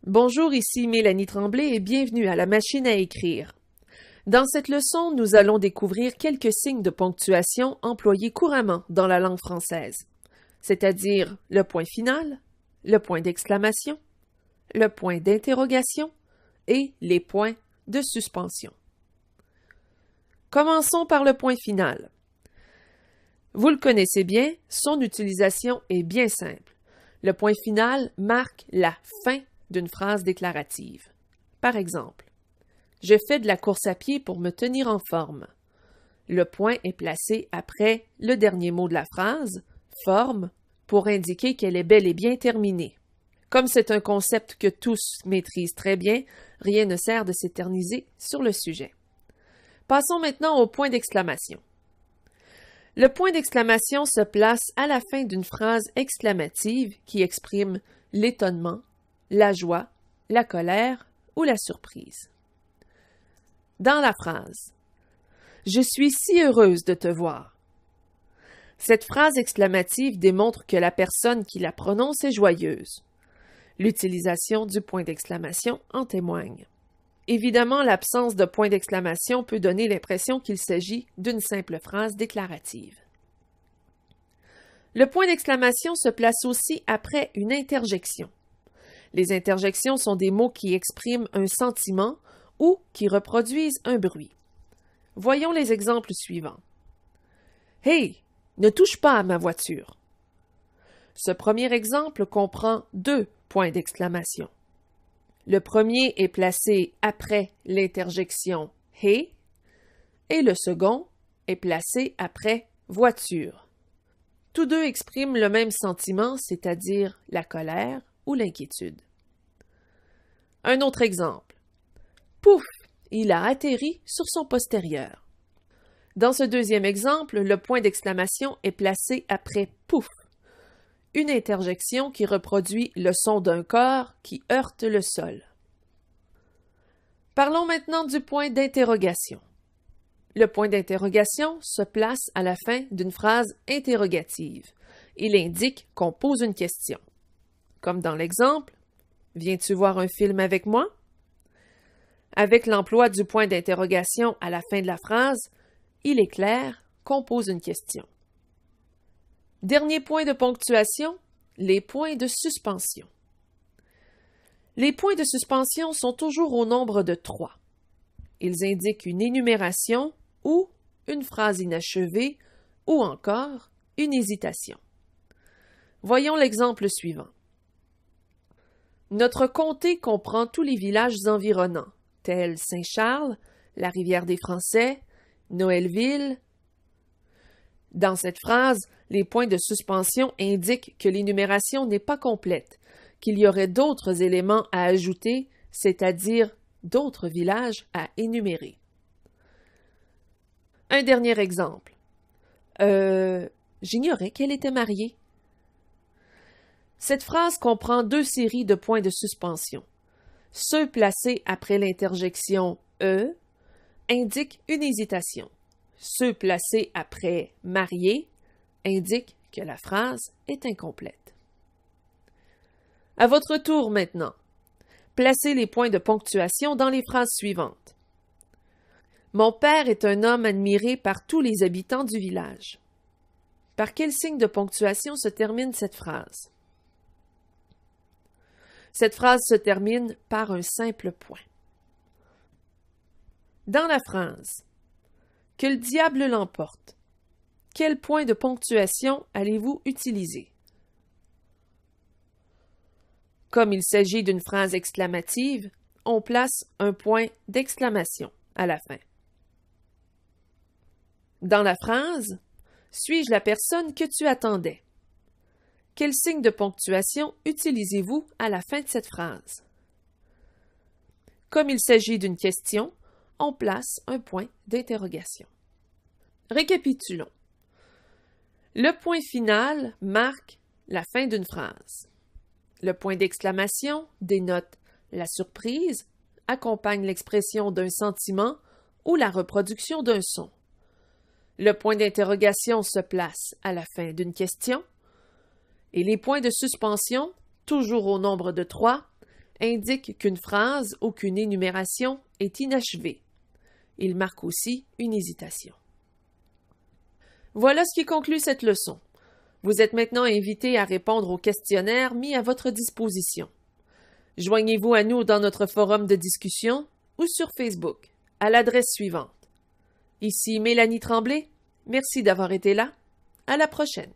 Bonjour, ici Mélanie Tremblay et bienvenue à la machine à écrire. Dans cette leçon, nous allons découvrir quelques signes de ponctuation employés couramment dans la langue française, c'est-à-dire le point final, le point d'exclamation, le point d'interrogation et les points de suspension. Commençons par le point final. Vous le connaissez bien, son utilisation est bien simple. Le point final marque la fin d'une phrase déclarative. Par exemple, « Je fais de la course à pied pour me tenir en forme ». Le point est placé après le dernier mot de la phrase, « forme », pour indiquer qu'elle est bel et bien terminée. Comme c'est un concept que tous maîtrisent très bien, rien ne sert de s'éterniser sur le sujet. Passons maintenant au point d'exclamation. Le point d'exclamation se place à la fin d'une phrase exclamative qui exprime l'étonnement, la joie, la colère ou la surprise. Dans la phrase « Je suis si heureuse de te voir », cette phrase exclamative démontre que la personne qui la prononce est joyeuse. L'utilisation du point d'exclamation en témoigne. Évidemment, l'absence de point d'exclamation peut donner l'impression qu'il s'agit d'une simple phrase déclarative. Le point d'exclamation se place aussi après une interjection. Les interjections sont des mots qui expriment un sentiment ou qui reproduisent un bruit. Voyons les exemples suivants. « Hey, ne touche pas à ma voiture ». Ce premier exemple comprend deux points d'exclamation. Le premier est placé après l'interjection « hey » et le second est placé après « voiture ». Tous deux expriment le même sentiment, c'est-à-dire la colère ou l'inquiétude. Un autre exemple. « Pouf, il a atterri sur son postérieur ». Dans ce deuxième exemple, le point d'exclamation est placé après « pouf », une interjection qui reproduit le son d'un corps qui heurte le sol. Parlons maintenant du point d'interrogation. Le point d'interrogation se place à la fin d'une phrase interrogative. Il indique qu'on pose une question. Comme dans l'exemple, « Viens-tu voir un film avec moi ?» Avec l'emploi du point d'interrogation à la fin de la phrase, il est clair qu'on pose une question. Dernier point de ponctuation, les points de suspension. Les points de suspension sont toujours au nombre de 3. Ils indiquent une énumération ou une phrase inachevée ou encore une hésitation. Voyons l'exemple suivant. Notre comté comprend tous les villages environnants, tels Saint-Charles, la Rivière des Français, Noëlville. Dans cette phrase, les points de suspension indiquent que l'énumération n'est pas complète, qu'il y aurait d'autres éléments à ajouter, c'est-à-dire d'autres villages à énumérer. Un dernier exemple. J'ignorais qu'elle était mariée. Cette phrase comprend deux séries de points de suspension. Ceux placés après l'interjection « e » indiquent une hésitation. Ceux placés après « marié » indiquent que la phrase est incomplète. À votre tour maintenant. Placez les points de ponctuation dans les phrases suivantes. Mon père est un homme admiré par tous les habitants du village. Par quel signe de ponctuation se termine cette phrase? Cette phrase se termine par un simple point. Dans la phrase « Que le diable l'emporte », quel point de ponctuation allez-vous utiliser? Comme il s'agit d'une phrase exclamative, on place un point d'exclamation à la fin. Dans la phrase « Suis-je la personne que tu attendais ?» Quel signe de ponctuation utilisez-vous à la fin de cette phrase? Comme il s'agit d'une question, on place un point d'interrogation. Récapitulons. Le point final marque la fin d'une phrase. Le point d'exclamation dénote la surprise, accompagne l'expression d'un sentiment ou la reproduction d'un son. Le point d'interrogation se place à la fin d'une question. Et les points de suspension, toujours au nombre de 3, indique qu'une phrase ou qu'une énumération est inachevée. Il marque aussi une hésitation. Voilà ce qui conclut cette leçon. Vous êtes maintenant invité à répondre au questionnaire mis à votre disposition. Joignez-vous à nous dans notre forum de discussion ou sur Facebook, à l'adresse suivante. Ici Mélanie Tremblay. Merci d'avoir été là. À la prochaine.